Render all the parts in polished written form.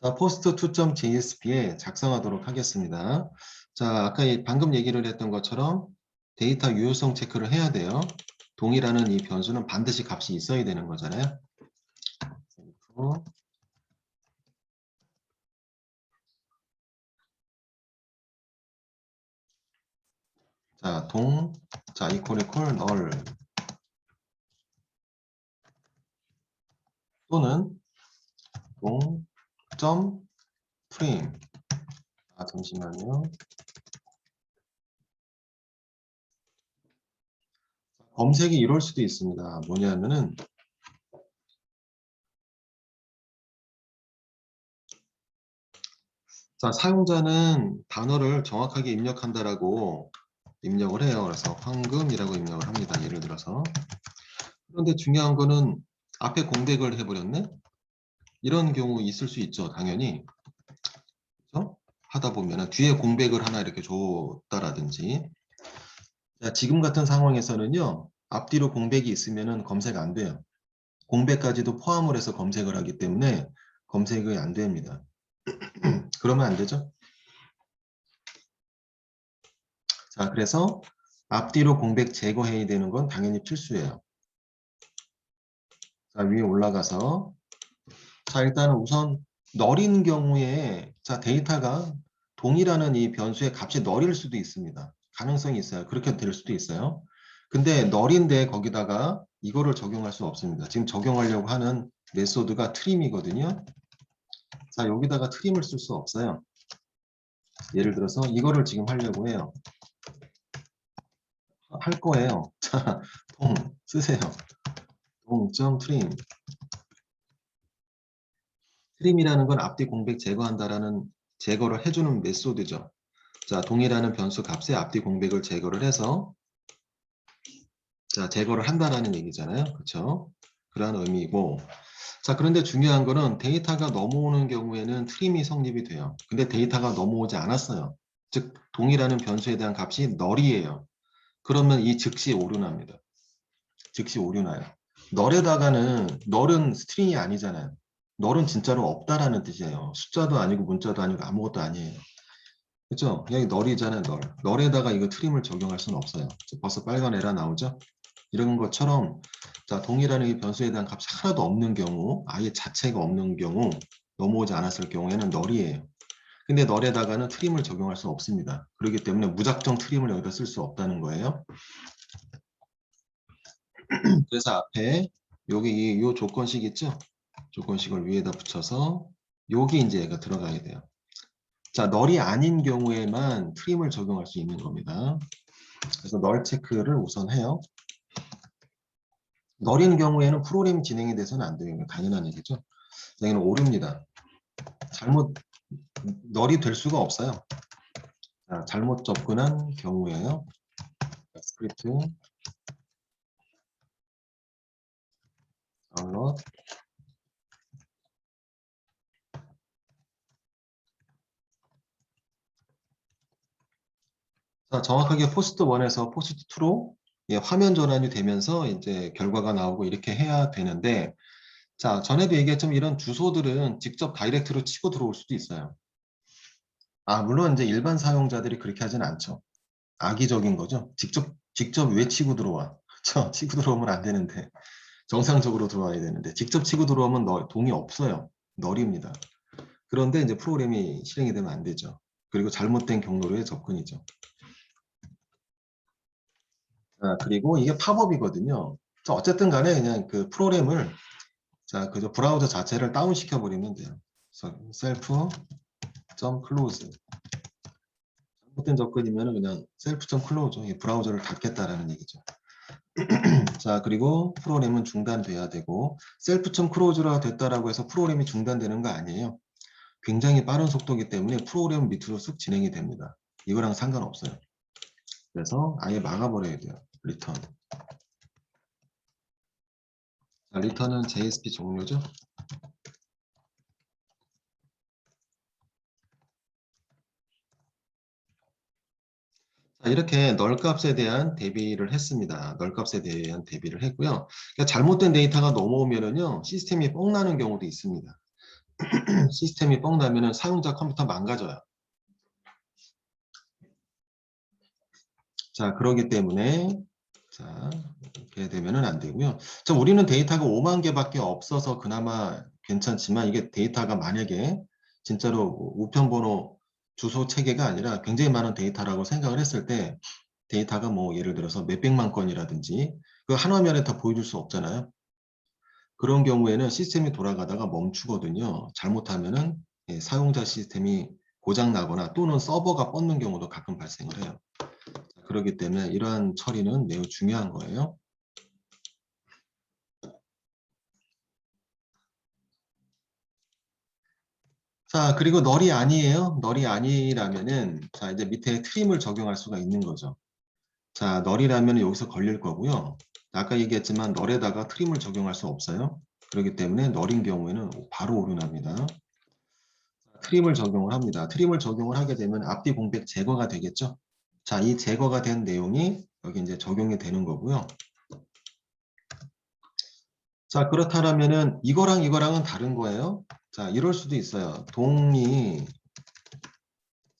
자, post2.jsp에 작성하도록 하겠습니다. 자, 아까 방금 얘기를 했던 것처럼 데이터 유효성 체크를 해야 돼요. 동이라는 이 변수는 반드시 값이 있어야 되는 거잖아요. 자, 자, equal null 또는 print. 아, 잠시만요. 검색이 이럴 수도 있습니다. 뭐냐면은 자, 사용자는 단어를 정확하게 입력한다라고 입력을 해요. 그래서 황금이라고 입력을 합니다. 예를 들어서. 그런데 중요한 거는 앞에 공백을 해버렸네? 이런 경우 있을 수 있죠. 당연히. 그렇죠? 하다 보면 뒤에 공백을 하나 이렇게 줬다라든지. 자, 지금 같은 상황에서는요. 앞뒤로 공백이 있으면 검색 안 돼요. 공백까지도 포함을 해서 검색을 하기 때문에 검색이 안 됩니다. 그러면 안 되죠. 자, 그래서 앞뒤로 공백 제거해야 되는 건 당연히 필수예요. 자, 위에 올라가서 자, 일단은 우선 널인 경우에 자, 데이터가 동이라는 이 변수의 값이 널일 수도 있습니다. 가능성이 있어요. 그렇게 될 수도 있어요. 근데 널인데 거기다가 이거를 적용할 수 없습니다. 지금 적용하려고 하는 메소드가 트림이거든요. 자, 여기다가 트림을 쓸 수 없어요. 예를 들어서 이거를 지금 하려고 해요. 할 거예요. 자, 동 쓰세요. 동.트림. 트림이라는 건 앞뒤 공백 제거한다라는 제거를 해주는 메소드죠. 자, 동이라는 변수 값에 앞뒤 공백을 제거를 해서 자, 제거를 한다라는 얘기잖아요. 그렇죠? 그러한 의미이고. 자, 그런데 중요한 거는 데이터가 넘어오는 경우에는 트림이 성립이 돼요. 근데 데이터가 넘어오지 않았어요. 즉, 동이라는 변수에 대한 값이 널이에요. 그러면 이 즉시 오류납니다. 즉시 오류나요. 널에다가는 널은 스트링이 아니잖아요. 널은 진짜로 없다라는 뜻이에요. 숫자도 아니고 문자도 아니고 아무것도 아니에요. 그렇죠? 여기 널이잖아요. 널에다가 이거 트림을 적용할 수는 없어요. 벌써 빨간 에러 나오죠? 이런 것처럼 자, 동이라는 이 변수에 대한 값이 하나도 없는 경우, 아예 자체가 없는 경우, 넘어오지 않았을 경우에는 널이에요. 근데 널에다가는 트림을 적용할 수 없습니다. 그렇기 때문에 무작정 트림을 여기다 쓸 수 없다는 거예요. 그래서 앞에 여기 이 조건식 있죠? 조건식을 위에다 붙여서 여기 이제 얘가 들어가야 돼요. 자, 널이 아닌 경우에만 트림을 적용할 수 있는 겁니다. 그래서 널 체크를 우선 해요. 널인 경우에는 프로그램 진행이 돼서는 안 돼요. 당연한 얘기죠. 여기는 오류입니다. 잘못 널이 될 수가 없어요. 자, 잘못 접근한 경우에요. 스크립트 다운로드. 자, 정확하게 포스트 1에서 포스트 2로 예, 화면 전환이 되면서 이제 결과가 나오고 이렇게 해야 되는데 자, 전에도 얘기했지만 이런 주소들은 직접 다이렉트로 치고 들어올 수도 있어요. 아, 물론 이제 일반 사용자들이 그렇게 하진 않죠. 악의적인 거죠. 직접 왜 치고 들어와? 그렇죠? 치고 들어오면 안 되는데 정상적으로 들어와야 되는데 직접 치고 들어오면 동이 없어요. 널입니다. 그런데 이제 프로그램이 실행이 되면 안 되죠. 그리고 잘못된 경로로의 접근이죠. 자, 그리고 이게 팝업이거든요. 어쨌든 간에 그냥 그 프로그램을 자, 그저 브라우저 자체를 다운시켜 버리면 돼요. 그래서 self.close. 잘못된 접근이면 그냥 self.close 브라우저를 닫겠다라는 얘기죠. 자, 그리고 프로그램은 중단돼야 되고 self.close가 됐다라고 해서 프로그램이 중단되는 거 아니에요. 굉장히 빠른 속도이기 때문에 프로그램 밑으로 쑥 진행이 됩니다. 이거랑 상관없어요. 그래서 아예 막아버려야 돼요. 리턴. 자, 리턴은 JSP 종료죠. 자, 이렇게 널 값에 대한 대비를 했습니다. 널 값에 대한 대비를 했고요. 그러니까 잘못된 데이터가 넘어오면은요, 시스템이 뻥나는 경우도 있습니다. 시스템이 뻥 나면은 사용자 컴퓨터 망가져요. 자, 그러기 때문에 자, 이렇게 되면은 안 되고요. 자, 우리는 데이터가 5만 개밖에 없어서 그나마 괜찮지만 이게 데이터가 만약에 진짜로 우편번호 주소 체계가 아니라 굉장히 많은 데이터라고 생각을 했을 때 데이터가 뭐 예를 들어서 몇백만 건이라든지 그 한 화면에 다 보여줄 수 없잖아요. 그런 경우에는 시스템이 돌아가다가 멈추거든요. 잘못하면은 사용자 시스템이 고장 나거나 또는 서버가 뻗는 경우도 가끔 발생을 해요. 그렇기 때문에 이러한 처리는 매우 중요한 거예요. 자, 그리고 널이 아니에요. 널이 아니라면은 자, 이제 밑에 트림을 적용할 수가 있는 거죠. 자, 널이라면 여기서 걸릴 거고요. 아까 얘기했지만 널에다가 트림을 적용할 수 없어요. 그렇기 때문에 널인 경우에는 바로 오류납니다. 트림을 적용을 합니다. 트림을 적용을 하게 되면 앞뒤 공백 제거가 되겠죠. 자, 이 제거가 된 내용이 여기 이제 적용이 되는 거고요. 자, 그렇다면은 이거랑 이거랑은 다른 거예요. 자, 이럴 수도 있어요. 동이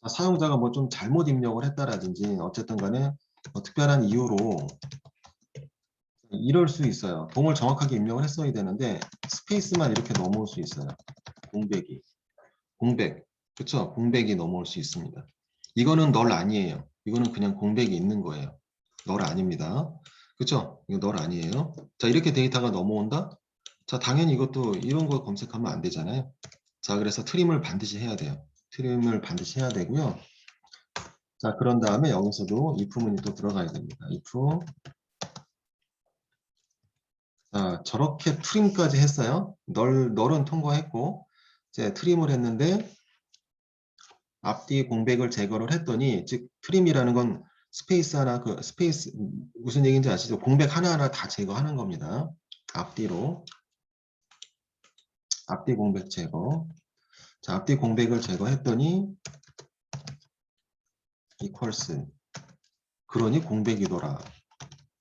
사용자가 뭐 좀 잘못 입력을 했다라든지 어쨌든 간에 특별한 이유로 이럴 수 있어요. 동을 정확하게 입력을 했어야 되는데 스페이스만 이렇게 넘어올 수 있어요. 공백이. 공백. 그쵸? 공백이 넘어올 수 있습니다. 이거는 널 아니에요. 이거는 그냥 공백이 있는 거예요. 널 아닙니다. 그쵸? 이거 널 아니에요. 자, 이렇게 데이터가 넘어온다? 자, 당연히 이것도 이런 거 검색하면 안 되잖아요. 자, 그래서 트림을 반드시 해야 돼요. 트림을 반드시 해야 되고요. 자, 그런 다음에 여기서도 if문이 또 들어가야 됩니다. if. 자, 저렇게 트림까지 했어요. 널은 통과했고, 이제 트림을 했는데, 앞뒤 공백을 제거를 했더니, 즉, 트림이라는 건 스페이스 하나, 그 스페이스, 무슨 얘기인지 아시죠? 공백 하나하나 다 제거하는 겁니다. 앞뒤로. 앞뒤 공백 제거. 자, 앞뒤 공백을 제거했더니, equals. 그러니 공백이더라.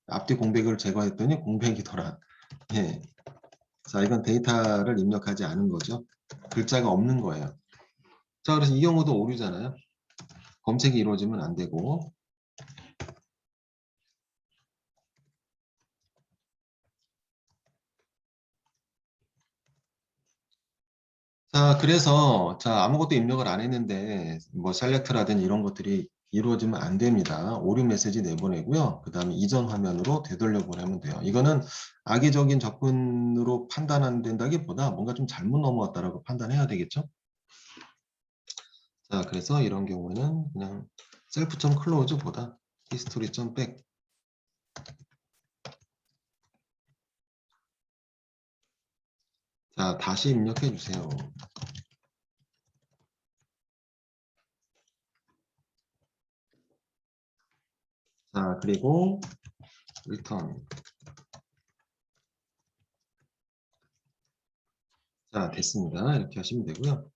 앞뒤 공백을 제거했더니 공백이더라. 예. 자, 이건 데이터를 입력하지 않은 거죠. 글자가 없는 거예요. 자, 그래서 이 경우도 오류잖아요. 검색이 이루어지면 안 되고. 자, 그래서 자, 아무것도 입력을 안 했는데 뭐 셀렉트라든지 이런 것들이 이루어지면 안 됩니다. 오류 메시지 내보내고요. 그 다음에 이전 화면으로 되돌려 보내면 돼요. 이거는 악의적인 접근으로 판단 안 된다기보다 뭔가 좀 잘못 넘어왔다라고 판단해야 되겠죠. 자, 그래서 이런 경우는 그냥 self.close보다 history.back. 자, 다시 입력해 주세요. 자, 그리고 return. 자, 됐습니다. 이렇게 하시면 되고요.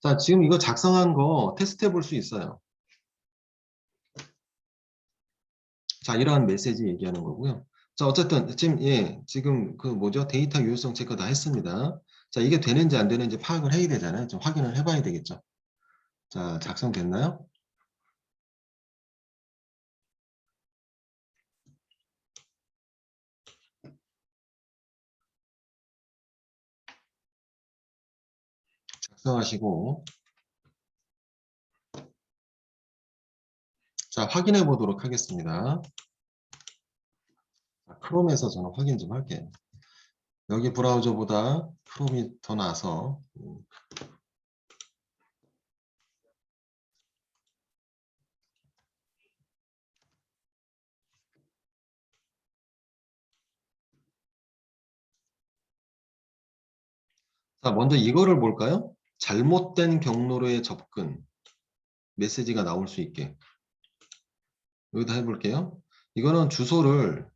자, 지금 이거 작성한 거 테스트해 볼 수 있어요. 자, 이러한 메시지 얘기하는 거고요. 자, 어쨌든 지금 그 뭐죠? 데이터 유효성 체크 다 했습니다. 자, 이게 되는지 안 되는지 파악을 해야 되잖아요. 좀 확인을 해봐야 되겠죠. 자, 작성됐나요? 작성하시고 자, 확인해 보도록 하겠습니다. 자, 크롬에서 저는 확인 좀 할게요. 여기 브라우저보다 크롬이 더 나아서 자, 먼저 이거를 볼까요? 잘못된 경로로의 접근 메시지가 나올 수 있게 여기다 해볼게요. 이거는 주소를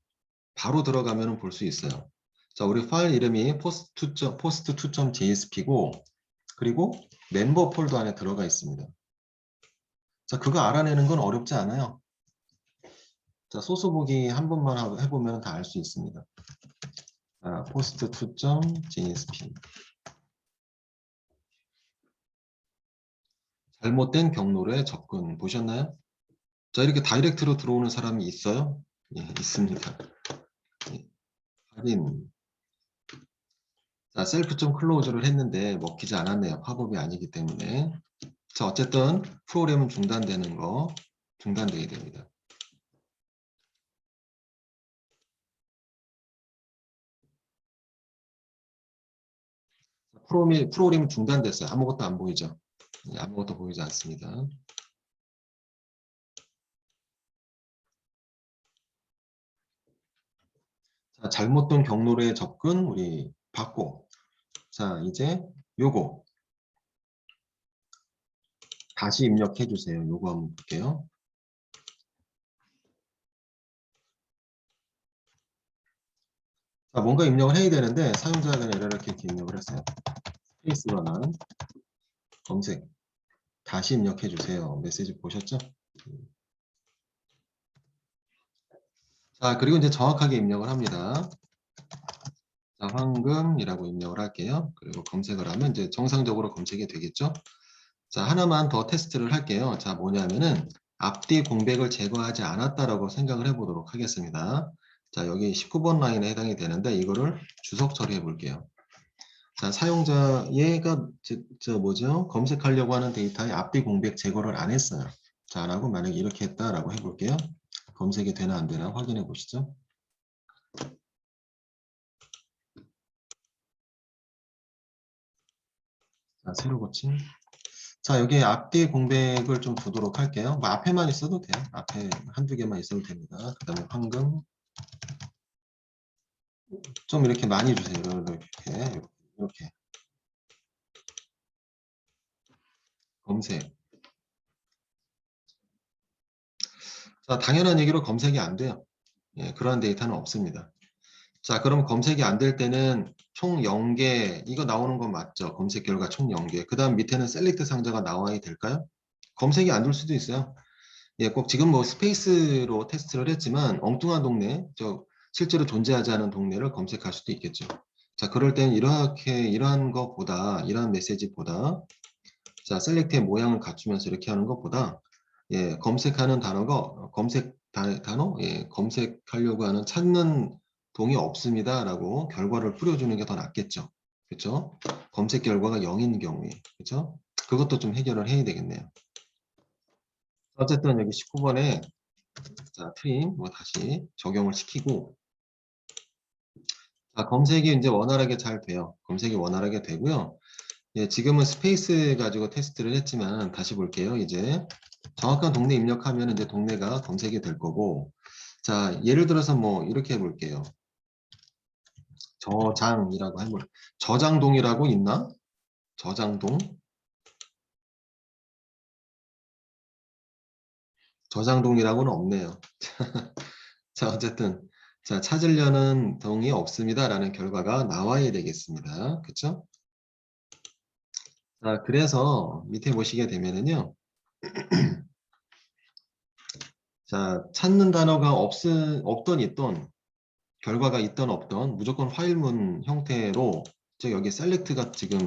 바로 들어가면 볼 수 있어요. 자, 우리 파일 이름이 post2.jsp고 그리고 멤버 폴더 안에 들어가 있습니다. 자, 그거 알아내는 건 어렵지 않아요. 자, 소스 보기 한 번만 해보면 다 알 수 있습니다. 포스트 2.jsp. 잘못된 경로로의 접근 보셨나요? 자, 이렇게 다이렉트로 들어오는 사람이 있어요? 예, 있습니다. 예, 확인. 자, 셀프 좀 클로즈를 했는데 먹히지 않았네요. 팝업이 아니기 때문에. 자, 어쨌든 프로그램은 중단되는 거 중단되게 됩니다. 프로그램이 중단됐어요. 아무것도 안 보이죠? 예, 아무것도 보이지 않습니다. 자, 잘못된 경로로의 접근 우리 받고. 자, 이제 요거 다시 입력해 주세요. 요거 한번 볼게요. 자, 뭔가 입력을 해야 되는데 사용자가 이렇게 입력을 했어요. 스페이스바는 검색 다시 입력해 주세요. 메시지 보셨죠? 자, 그리고 이제 정확하게 입력을 합니다. 자, 황금이라고 입력을 할게요. 그리고 검색을 하면 이제 정상적으로 검색이 되겠죠? 자, 하나만 더 테스트를 할게요. 자, 뭐냐면은 앞뒤 공백을 제거하지 않았다라고 생각을 해보도록 하겠습니다. 자, 여기 19번 라인에 해당이 되는데 이거를 주석 처리해 볼게요. 자, 사용자 얘가 뭐죠? 검색하려고 하는 데이터의 앞뒤 공백 제거를 안 했어요. 자, 라고 만약에 이렇게 했다라고 해볼게요. 검색이 되나 안 되나 확인해 보시죠. 자, 새로 고침. 자, 여기 앞뒤 공백을 좀 두도록 할게요. 뭐 앞에만 있어도 돼요. 앞에 한두 개만 있어도 됩니다. 그 다음에 황금. 좀 이렇게 많이 주세요. 이렇게. 검색. 자, 당연한 얘기로 검색이 안 돼요. 예, 그러한 데이터는 없습니다. 자, 그럼 검색이 안 될 때는 총 0개, 이거 나오는 건 맞죠? 검색 결과 총 0개. 그 다음 밑에는 셀렉트 상자가 나와야 될까요? 검색이 안 될 수도 있어요. 예, 꼭 지금 뭐 스페이스로 테스트를 했지만 엉뚱한 동네, 실제로 존재하지 않은 동네를 검색할 수도 있겠죠. 자, 그럴 때는 이러한 것보다, 이러한 메시지보다, 자, 셀렉트의 모양을 갖추면서 이렇게 하는 것보다, 예, 검색하는 단어가, 단어? 예, 검색하려고 하는 찾는 동이 없습니다. 라고 결과를 뿌려주는 게 더 낫겠죠. 그렇죠? 검색 결과가 0인 경우에. 그렇죠? 그것도 좀 해결을 해야 되겠네요. 어쨌든 여기 19번에 자, 트림 뭐 다시 적용을 시키고 자, 검색이 이제 원활하게 잘 돼요. 검색이 원활하게 되고요. 예, 지금은 스페이스 가지고 테스트를 했지만 다시 볼게요. 이제 정확한 동네 입력하면 이제 동네가 검색이 될 거고 자, 예를 들어서 뭐 이렇게 해볼게요. 저장이라고 해볼 저장동이라고 있나? 저장동 저장동이라고는 없네요. 자, 어쨌든 자, 찾으려는 동이 없습니다라는 결과가 나와야 되겠습니다. 그렇죠? 자, 그래서 밑에 보시게 되면은요. 자, 찾는 단어가 없던 있던 결과가 있던 없던 무조건 파일문 형태로 즉 여기 셀렉트가 지금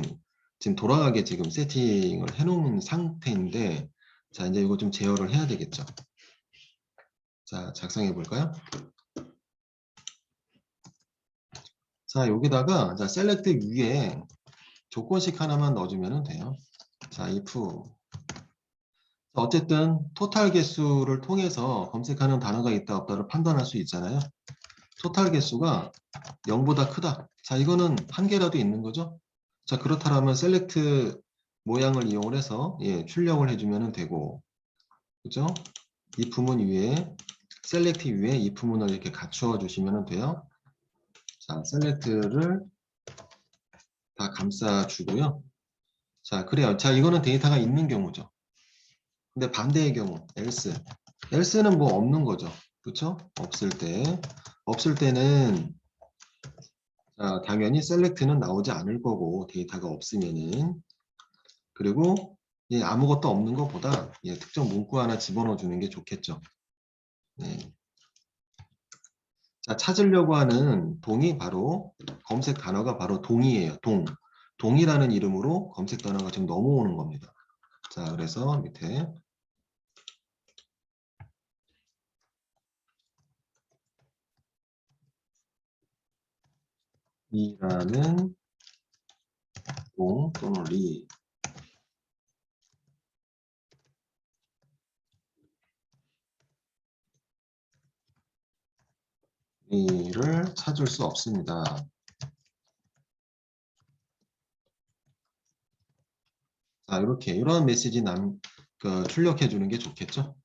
돌아가게 지금 세팅을 해놓은 상태인데 자, 이제 이거 좀 제어를 해야 되겠죠. 자, 작성해 볼까요? 자, 여기다가 자, 셀렉트 위에 조건식 하나만 넣어주면 돼요. 자, if 어쨌든 토탈 개수를 통해서 검색하는 단어가 있다 없다를 판단할 수 있잖아요. 토탈 개수가 0보다 크다. 자, 이거는 한 개라도 있는 거죠. 자, 그렇다면 셀렉트 모양을 이용을 해서 예, 출력을 해주면 되고, 그죠? if문 위에 셀렉트 위에 if문을 이렇게 갖추어 주시면 돼요. 자, 셀렉트를 다 감싸 주고요. 자, 그래요. 자, 이거는 데이터가 있는 경우죠. 근데 반대의 경우, else. else는 뭐 없는 거죠. 그렇죠? 없을 때는 자, 당연히 셀렉트는 나오지 않을 거고 데이터가 없으면은 그리고 예, 아무것도 없는 것보다 예, 특정 문구 하나 집어넣어 주는 게 좋겠죠. 네. 자, 찾으려고 하는 동이 바로 검색 단어가 바로 동이에요. 동이라는 이름으로 검색 단어가 지금 넘어오는 겁니다. 자, 그래서 밑에 이라는 동 또는 리를 찾을 수 없습니다. 자, 이렇게 이런 메시지 출력해 주는 게 좋겠죠?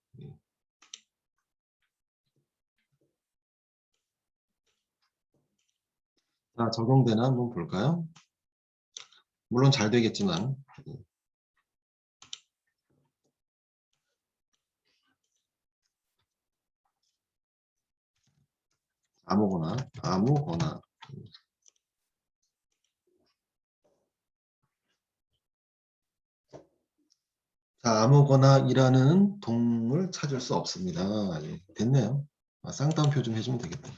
자, 적용되나 한번 볼까요? 물론 잘 되겠지만 아무거나 자, 아무거나이라는 동을 찾을 수 없습니다. 예, 됐네요. 쌍따옴표 좀 해주면 되겠다.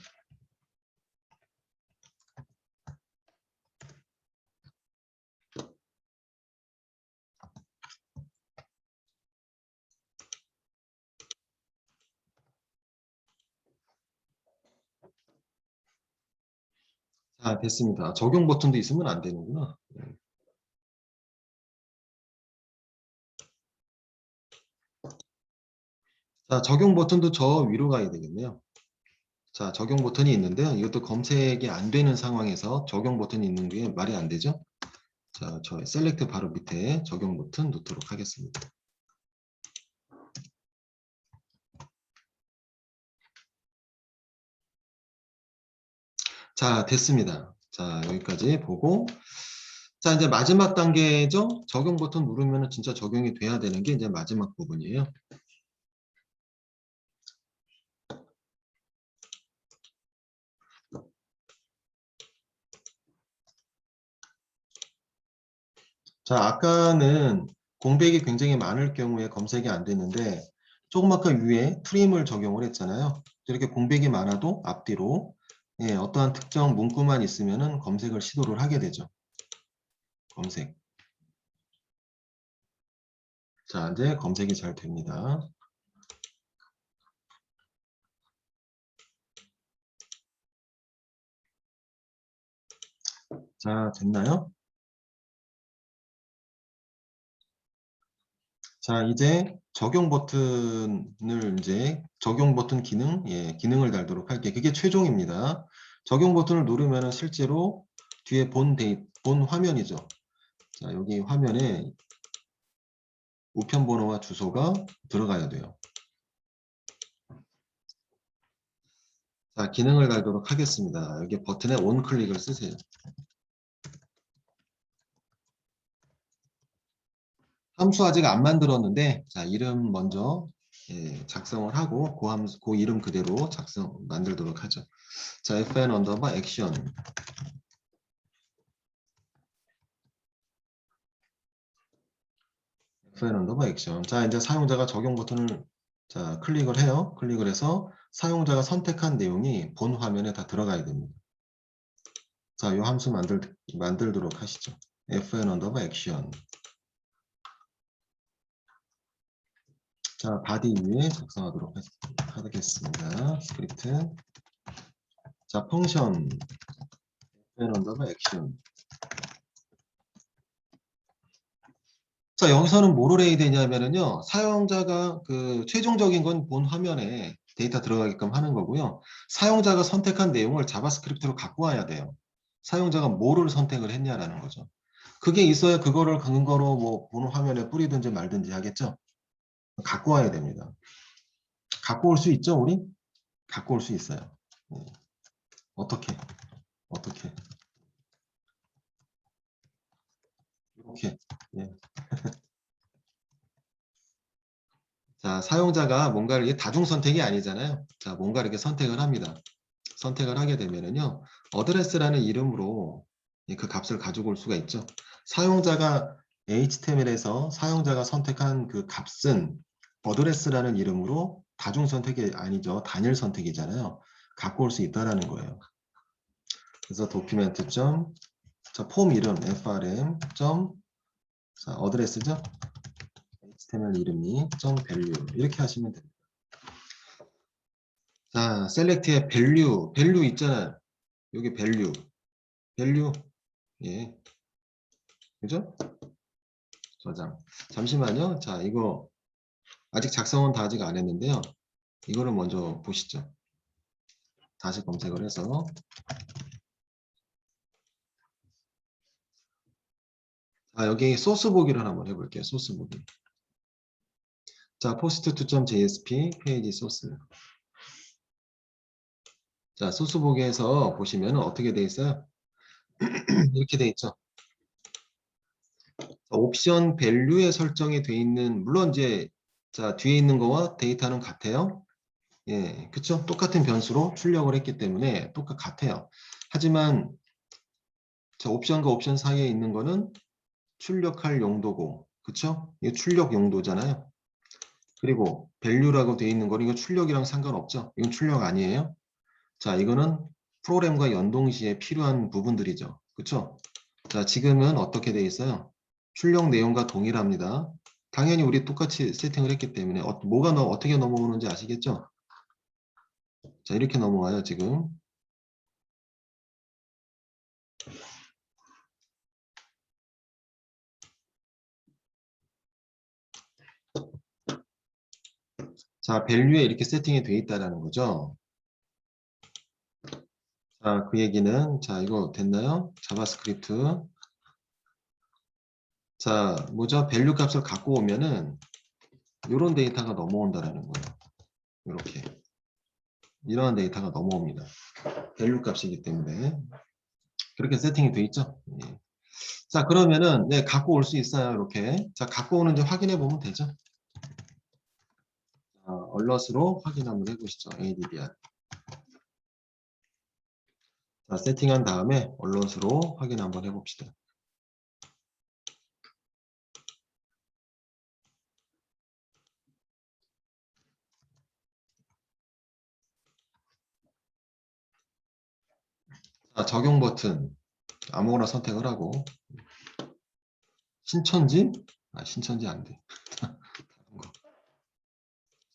자, 됐습니다. 적용 버튼도 있으면 안 되는구나. 자, 적용 버튼도 저 위로 가야 되겠네요. 자, 적용 버튼이 있는데요. 이것도 검색이 안 되는 상황에서 적용 버튼이 있는 게 말이 안 되죠? 자, 저 셀렉트 바로 밑에 적용 버튼 놓도록 하겠습니다. 자, 됐습니다. 자, 여기까지 보고 자, 이제 마지막 단계죠. 적용 버튼 누르면 진짜 적용이 돼야 되는 게 이제 마지막 부분이에요. 자, 아까는 공백이 굉장히 많을 경우에 검색이 안 됐는데 조금 아까 위에 트림을 적용을 했잖아요. 이렇게 공백이 많아도 앞뒤로 예, 어떠한 특정 문구만 있으면은 검색을 시도를 하게 되죠. 검색. 자, 이제 검색이 잘 됩니다. 자, 됐나요? 자, 이제 적용 버튼을 이제 적용 버튼 기능, 예, 기능을 달도록 할게요. 그게 최종입니다. 적용 버튼을 누르면 실제로 뒤에 본 화면이죠. 자, 여기 화면에 우편 번호와 주소가 들어가야 돼요. 자, 기능을 달도록 하겠습니다. 여기 버튼에 온 클릭을 쓰세요. 함수 아직 안 만들었는데, 자, 이름 먼저 예, 작성을 하고 그 이름 그대로 만들도록 하죠. 자, fn 언더바 액션. fn 언더바 액션. 자, 이제 사용자가 적용 버튼을 자, 클릭을 해요. 클릭을 해서 사용자가 선택한 내용이 본 화면에 다 들어가야 됩니다. 자, 이 함수 만들도록 하시죠. fn 언더바 액션. 자, 바디 위에 작성하도록 하겠습니다. 스크립트. 자, 펑션 fn 언더바 액션. 자, 여기서는 뭐를 해야 되냐면은요, 사용자가 그 최종적인 건 본 화면에 데이터 들어가게끔 하는 거고요. 사용자가 선택한 내용을 자바스크립트로 갖고 와야 돼요. 사용자가 뭐를 선택을 했냐라는 거죠. 그게 있어야 그거를 근거로 뭐 본 화면에 뿌리든지 말든지 하겠죠. 갖고 와야 됩니다. 갖고 올 수 있죠, 우리? 갖고 올 수 있어요. 어떻게? 어떻게? 이렇게. 예. 자, 사용자가 뭔가를 이게 다중 선택이 아니잖아요. 자, 뭔가 이렇게 선택을 합니다. 선택을 하게 되면은요, 어드레스라는 이름으로 그 값을 가지고 올 수가 있죠. 사용자가 HTML에서 사용자가 선택한 그 값은 어드레스라는 이름으로 다중 선택이 아니죠. 단일 선택이잖아요. 갖고 올 수 있다라는 거예요. 그래서 도큐멘트 점, 자, 폼 이름 frm 점, 자, 어드레스죠? HTML 이름이 점 value 이렇게 하시면 됩니다. 자, 셀렉트의 value 있잖아요. 여기 value, 예, 그죠? 저장. 잠시만요. 자, 이거 아직 작성은 다 아직 안 했는데요. 이거를 먼저 보시죠. 다시 검색을 해서 자, 여기 소스 보기를 한번 해볼게요. 소스 보기. 자, post2.jsp 페이지 소스. 자, 소스 보기에서 보시면 어떻게 돼 있어요? 이렇게 돼 있죠. 옵션 밸류에 설정이 돼 있는, 물론 이제 자, 뒤에 있는 거와 데이터는 같아요. 예, 그쵸? 똑같은 변수로 출력을 했기 때문에 같아요. 하지만 자, 옵션과 옵션 사이에 있는 거는 출력할 용도고, 그쵸? 이게 출력 용도잖아요. 그리고 value라고 되어 있는 거는 이거 출력이랑 상관없죠. 이건 출력 아니에요. 자, 이거는 프로그램과 연동 시에 필요한 부분들이죠. 그쵸? 자, 지금은 어떻게 되어 있어요? 출력 내용과 동일합니다. 당연히 우리 똑같이 세팅을 했기 때문에 어떻게 넘어오는지 아시겠죠? 자, 이렇게 넘어와요, 지금. 자, value에 이렇게 세팅이 되어 있다는 거죠. 자, 그 얘기는, 자, 이거 됐나요? 자바스크립트. 자, 뭐죠? value 값을 갖고 오면은, 이런 데이터가 넘어온다라는 거예요. 이렇게. 이러한 데이터가 넘어옵니다. value 값이기 때문에. 그렇게 세팅이 되어 있죠? 예. 자, 그러면은, 네, 갖고 올 수 있어요. 이렇게. 자, 갖고 오는지 확인해 보면 되죠. 자, 얼럿으로 확인 한번 해보시죠. ADBR. 자, 세팅한 다음에 얼럿으로 확인 한번 해봅시다. 자, 적용 버튼 아무거나 선택을 하고 신천지? 아, 신천지 안 돼. 다른 거.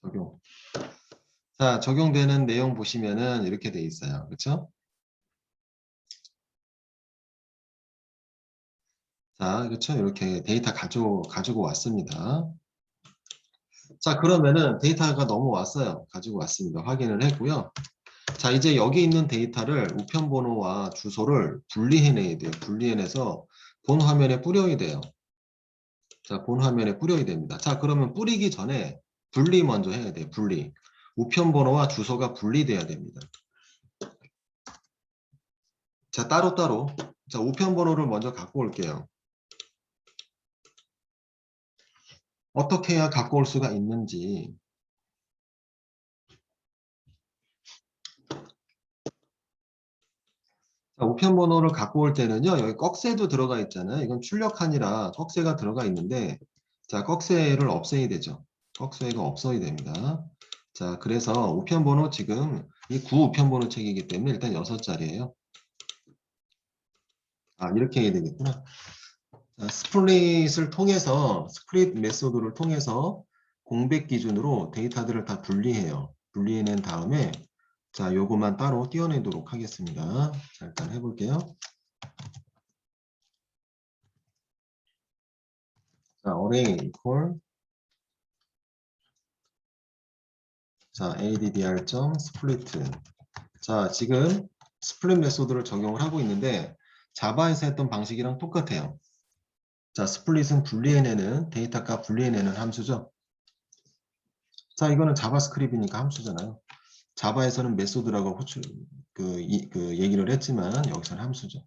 적용. 자, 적용되는 내용 보시면은 이렇게 돼 있어요. 그렇죠? 자, 그렇죠? 이렇게 데이터 가지고 왔습니다. 자, 그러면은 데이터가 넘어왔어요. 가지고 왔습니다. 확인을 했고요. 자, 이제 여기 있는 데이터를 우편번호와 주소를 분리해내야 돼요. 분리해내서 본 화면에 뿌려야 돼요. 자, 본 화면에 뿌려야 됩니다. 자, 그러면 뿌리기 전에 분리 먼저 해야 돼요. 분리. 우편번호와 주소가 분리돼야 됩니다. 자, 따로따로. 자, 우편번호를 먼저 갖고 올게요. 어떻게 해야 갖고 올 수가 있는지. 자, 우편번호를 갖고 올 때는요, 여기 꺽쇠도 들어가 있잖아요. 이건 출력한이라 꺽쇠가 들어가 있는데, 자, 꺽쇠를 없애야 되죠. 꺽쇠가 없어야 됩니다. 자, 그래서 우편번호 지금 이 구우편번호 책이기 때문에 일단 6자리예요. 아, 이렇게 해야 되겠구나. 자, 스플릿 메소드를 통해서 공백 기준으로 데이터들을 다 분리해요. 분리해낸 다음에 자, 요거만 따로 띄워내도록 하겠습니다. 자, 일단 해볼게요. 자, array equal 자, addr.split. 자, 지금 스플릿 메소드를 적용을 하고 있는데 자바에서 했던 방식이랑 똑같아요. 자, 스플릿은 분리해내는 데이터 값 분리해내는 함수죠. 자, 이거는 자바스크립트니까 함수잖아요. 자바에서는 메소드라고 그 얘기를 했지만 여기서는 함수죠.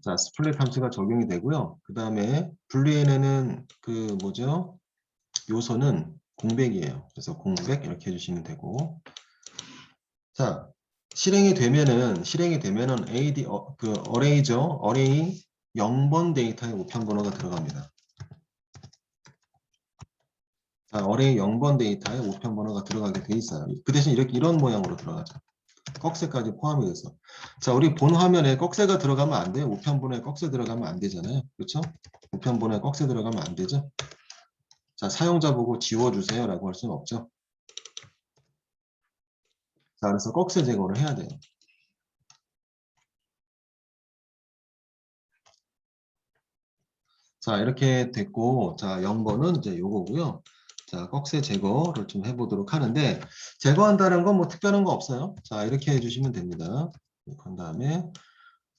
자, 스플릿 함수가 적용이 되고요. 그 다음에 분리해내는 그 뭐죠? 요소는 공백이에요. 그래서 공백 이렇게 해주시면 되고. 자, 실행이 되면은 그 array죠. array 0번 데이터의 우편번호가 들어갑니다. 자, array 0번 데이터의 우편번호가 들어가게 돼 있어요. 그 대신 이런 모양으로 들어가죠. 꺽쇠까지 포함이 돼서. 자, 우리 본 화면에 꺽쇠가 들어가면 안 돼요. 우편본에 꺽쇠 들어가면 안 되잖아요. 그렇죠? 우편본에 꺽쇠 들어가면 안 되죠. 자, 사용자 보고 지워주세요 라고 할 수는 없죠. 자, 그래서 꺽쇠 제거를 해야 돼요. 자, 이렇게 됐고, 자, 0번은 이제 요거고요. 자, 꺽쇠 제거를 좀 해보도록 하는데, 제거한다는 건 뭐 특별한 거 없어요. 자, 이렇게 해주시면 됩니다. 그 다음에,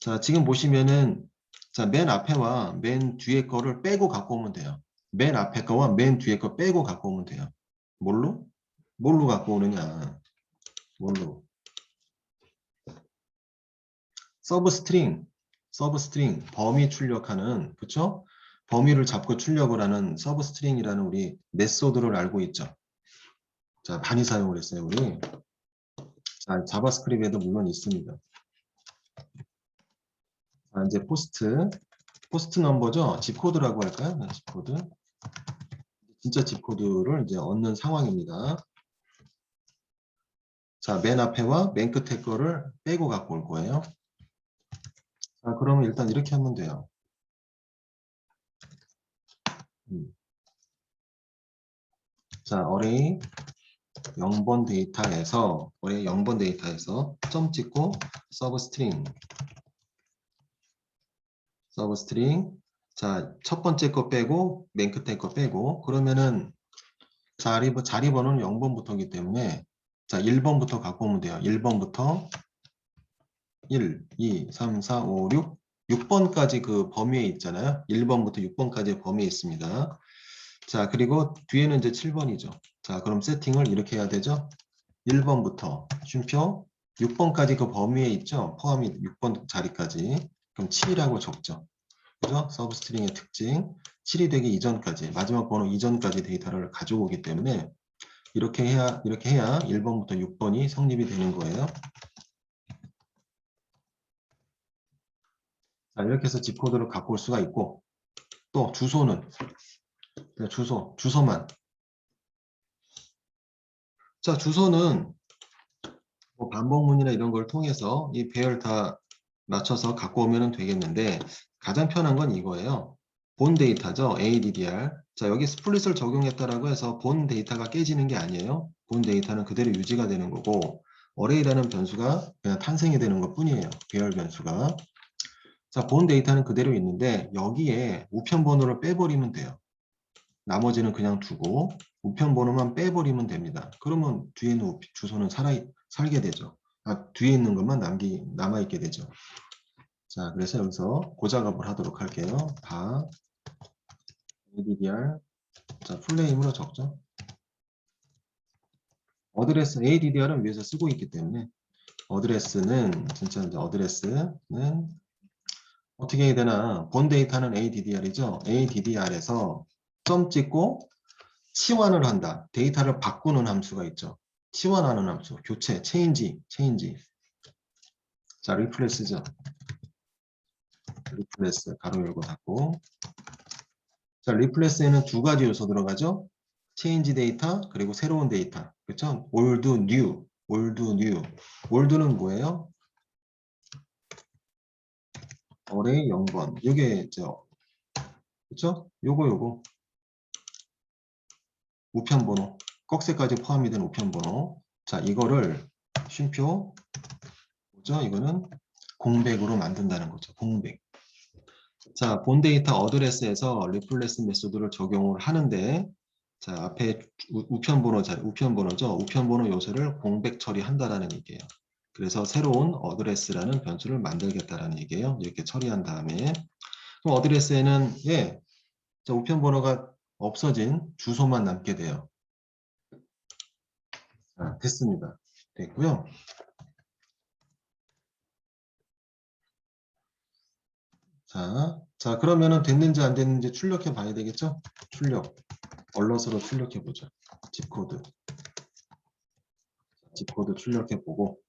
자, 지금 보시면은, 자, 맨 앞에와 맨 뒤에 거를 빼고 갖고 오면 돼요. 맨 앞에 거와 맨 뒤에 거 빼고 갖고 오면 돼요. 뭘로? 뭘로 갖고 오느냐? 뭘로? 서브스트링, 범위 출력하는, 그쵸? 범위를 잡고 출력을 하는 서브스트링이라는 우리 메소드를 알고 있죠. 자, 많이 사용을 했어요, 우리. 자, 자바스크립트에도 물론 있습니다. 자, 이제 포스트 넘버죠? 집코드라고 할까요? 네, 집코드. 진짜 집코드를 이제 얻는 상황입니다. 자, 맨 앞에와 맨 끝에 거를 빼고 갖고 올 거예요. 자, 그러면 일단 이렇게 하면 돼요. 자, 어레이 0번 데이터에서 어레이 0번 데이터에서 점 찍고 서브스트링 자, 첫 번째 거 빼고 맨 끝에 거 빼고 그러면은 자리 번호는 0번부터이기 때문에 자, 1번부터 갖고 오면 돼요. 1번부터 1, 2, 3, 4, 5, 6 6번까지 그 범위에 있잖아요. 1번부터 6번까지의 범위에 있습니다. 자, 그리고 뒤에는 이제 7번이죠. 자, 그럼 세팅을 이렇게 해야 되죠. 1번부터 쉼표 6번까지 그 범위에 있죠. 포함이 6번 자리까지. 그럼 7이라고 적죠. 그죠? 서브스트링의 특징 7이 되기 이전까지 마지막 번호 이전까지 데이터를 가져오기 때문에 이렇게 해야 1번부터 6번이 성립이 되는 거예요. 자, 이렇게 해서 집 코드를 갖고 올 수가 있고 또 주소는 주소만. 자, 주소는 뭐 반복문이나 이런 걸 통해서 이 배열 다 맞춰서 갖고 오면 되겠는데 가장 편한 건 이거예요. 본 데이터죠. ADDR. 자, 여기 스플릿을 적용했다라고 해서 본 데이터가 깨지는 게 아니에요. 본 데이터는 그대로 유지가 되는 거고 어레이라는 변수가 그냥 탄생이 되는 것 뿐이에요. 배열 변수가. 자, 본 데이터는 그대로 있는데 여기에 우편 번호를 빼버리면 돼요. 나머지는 그냥 두고 우편 번호만 빼버리면 됩니다. 그러면 뒤에 있는 주소는 살게 되죠. 뒤에 있는 것만 남아있게 되죠. 자, 그래서 여기서 고작업을 하도록 할게요. 다 ADDR 자, 풀네임으로 적죠. 어드레스 ADDR은 위에서 쓰고 있기 때문에 어드레스는 진짜 이제 어드레스는 어떻게 해야 되나 본 데이터는 ADDR이죠. ADDR에서 점 찍고 치환을 한다. 데이터를 바꾸는 함수가 있죠. 치환하는 함수, 교체, 체인지. 자, 리플레스죠. 리플레스, 가로 열고 닫고. 자, 리플레스에는 두 가지 요소 들어가죠. 체인지 데이터, 그리고 새로운 데이터. 그렇죠? 올드, 뉴. 올드는 뭐예요? 어레이 0번. 이게 그렇죠? 요거. 우편번호. 꺽쇠까지 포함이 된 우편번호. 자, 이거를 쉼표 뭐죠? 이거는 공백으로 만든다는 거죠. 공백. 자, 본 데이터 어드레스에서 리플레스 메소드를 적용을 하는데 자, 앞에 우편번호죠. 우편번호 요소를 공백 처리한다라는 얘기예요. 그래서 새로운 어드레스라는 변수를 만들겠다라는 얘기예요. 이렇게 처리한 다음에 그럼 어드레스에는 자, 우편번호가 없어진 주소만 남게 돼요. 자, 됐습니다. 됐고요. 자, 그러면은 됐는지 안 됐는지 출력해 봐야 되겠죠? 얼럿으로 출력해 보죠. 집코드 출력해 보고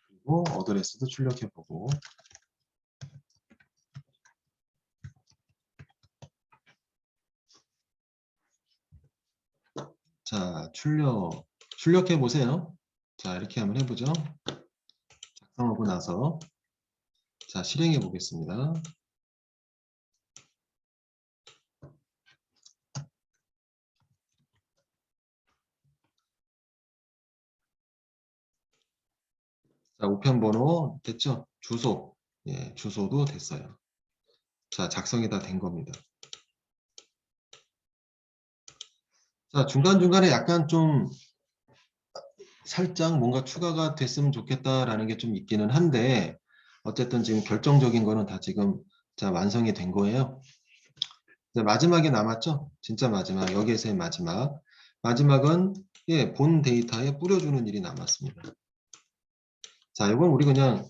그리고 어드레스도 출력해 보고 자, 출력 출력해 보세요. 자, 이렇게 한번 해보죠. 작성하고 나서 자, 실행해 보겠습니다. 자, 우편번호 됐죠? 주소. 예, 주소도 됐어요. 자, 작성이 다 된 겁니다. 자, 중간중간에 약간 좀 살짝 뭔가 추가가 됐으면 좋겠다라는 게 좀 있기는 한데 어쨌든 지금 결정적인 거는 다 지금 자, 완성이 된 거예요. 자, 마지막에 남았죠? 진짜 마지막. 여기에서의 마지막. 마지막은 예, 본 데이터에 뿌려주는 일이 남았습니다. 자, 이건 우리 그냥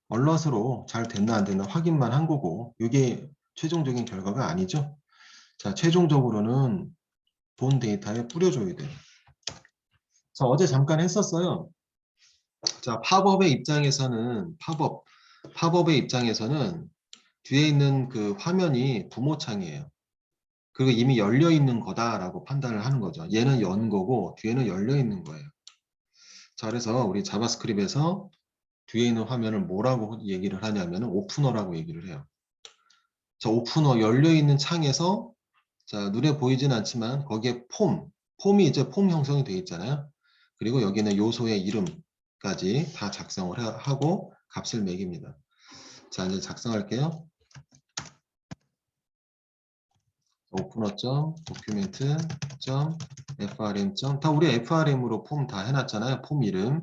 얼럿으로 잘 됐나 안 됐나 확인만 한 거고 이게 최종적인 결과가 아니죠. 자, 최종적으로는 본 데이터에 뿌려줘야 돼요. 자, 어제 잠깐 했었어요. 자, 팝업의 입장에서는 팝업의 입장에서는 뒤에 있는 그 화면이 부모 창이에요. 그리고 이미 열려 있는 거다라고 판단을 하는 거죠. 얘는 연 거고 뒤에는 열려 있는 거예요. 자, 그래서 우리 자바스크립트에서 뒤에 있는 화면을 뭐라고 얘기를 하냐면 오프너라고 얘기를 해요. 자, 오프너 열려 있는 창에서 자, 눈에 보이진 않지만 거기에 폼이 이제 폼 형성이 되어 있잖아요. 그리고 여기는 요소의 이름까지 다 작성을 하고 값을 매깁니다. 자, 이제 작성할게요. opener.document.frm. 다 우리 frm으로 폼 다 해놨잖아요. 폼 이름.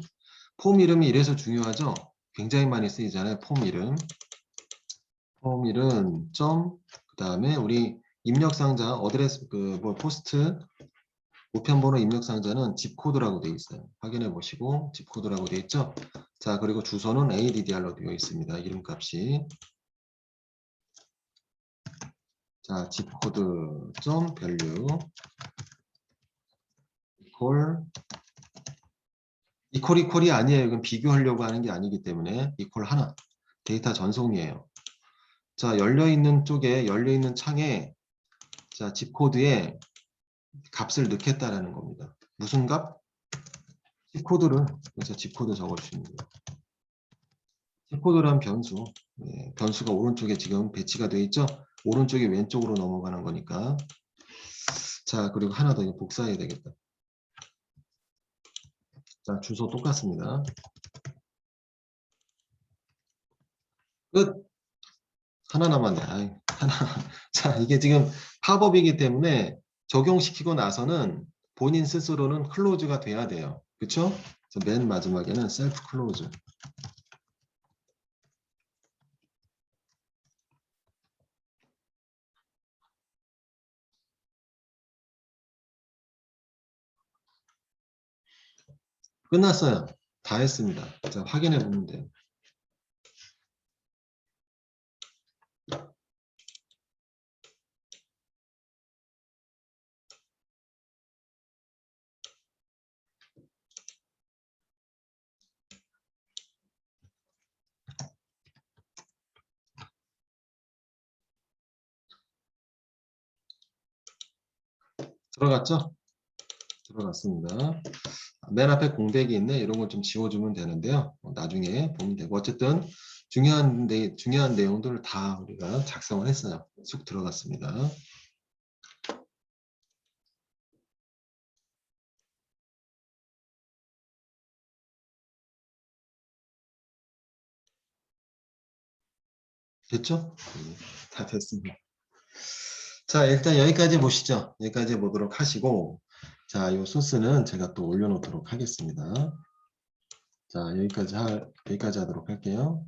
폼 이름이 이래서 중요하죠. 굉장히 많이 쓰이잖아요. 폼 이름. 폼 이름 그 다음에 우리 입력상자 어드레스 뭐 포스트 우편번호 입력상자는 집코드라고 되어 있어요. 확인해 보시고 집코드라고 되어 있죠. 자, 그리고 주소는 ADDR로 되어 있습니다. 이름값이. 자, 집코드 .value 이퀄이 아니에요. 이건 비교하려고 하는 게 아니기 때문에 이퀄 하나. 데이터 전송이에요. 자, 열려있는 쪽에 열려있는 창에 자, 집코드에 값을 넣겠다라는 겁니다. 무슨 값? 집코드를 그래서 집코드 적어주시면 돼요. 집코드란 변수. 네, 변수가 오른쪽에 지금 배치가 되어 있죠. 오른쪽이 왼쪽으로 넘어가는 거니까. 자, 그리고 하나 더 복사해야 되겠다. 자, 주소 똑같습니다. 끝. 하나 남았네. 아이, 하나. 자, 이게 지금 팝업이기 때문에 적용시키고 나서는 본인 스스로는 클로즈가 돼야 돼요. 그렇죠? 맨 마지막에는 셀프 클로즈. 끝났어요. 다 했습니다. 자, 확인해 보면 돼요. 들어갔죠? 들어갔습니다. 맨 앞에 공백이 있네. 이런 걸 좀 지워주면 되는데요. 나중에 보면 되고 어쨌든 중요한 내용들을 다 우리가 작성을 했어요. 쑥 들어갔습니다. 됐죠? 다 됐습니다. 자, 일단 여기까지 보시죠. 여기까지 보도록 하시고 자, 이 소스는 제가 또 올려놓도록 하겠습니다. 자, 여기까지 하도록 할게요.